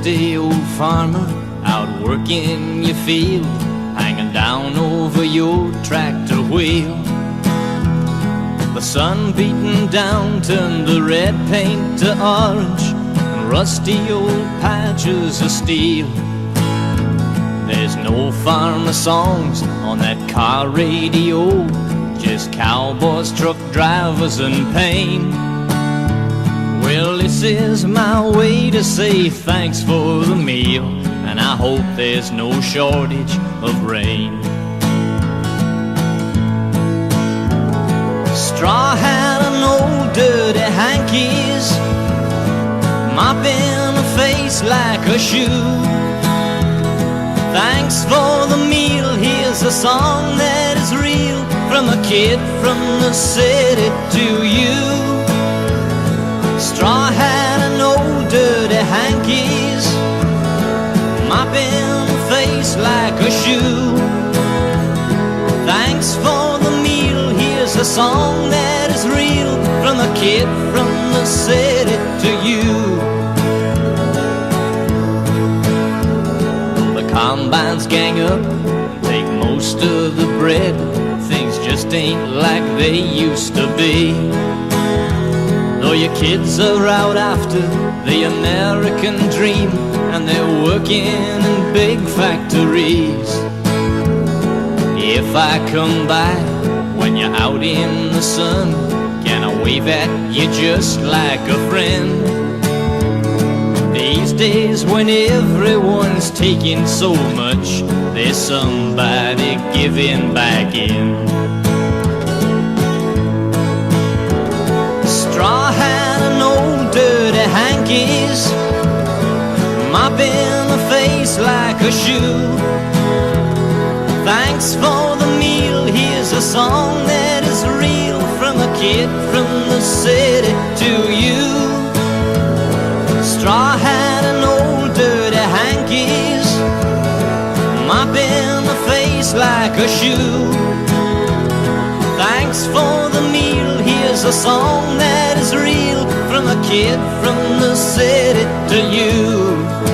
dusty old farmer out working your field, hanging down over your tractor wheel. The sun beating down turned the red paint to orange and rusty old patches of steel. There's no farmer songs on that car radio, just cowboys, truck drivers and pain. Well, this is my way to say thanks for the meal, and I hope there's no shortage of rain. Straw hat and old dirty hankies, mopping a face like a shoe. Thanks for the meal, here's a song that is real, from a kid from the city to you. Straw hat and old dirty hankies, mopping a face like a shoe. Thanks for the meal, here's a song that is real, from a kid from the city to you. The combines gang up and take most of the bread. Things just ain't like they used to be. Though your kids are out after the American dream, and they're working in big factories. If I come by when you're out in the sun, can I wave at you just like a friend? These days when everyone's taking so much, there's somebody giving back in. Straw hat and old dirty hankies, mopping a face like a shoe. Thanks for the meal, here's a song that is real, from a kid from the city to you. Straw hat and old dirty hankies, mopping a face like a shoe. Thanks for the meal, here's a song that is real, from a kid from the city to you.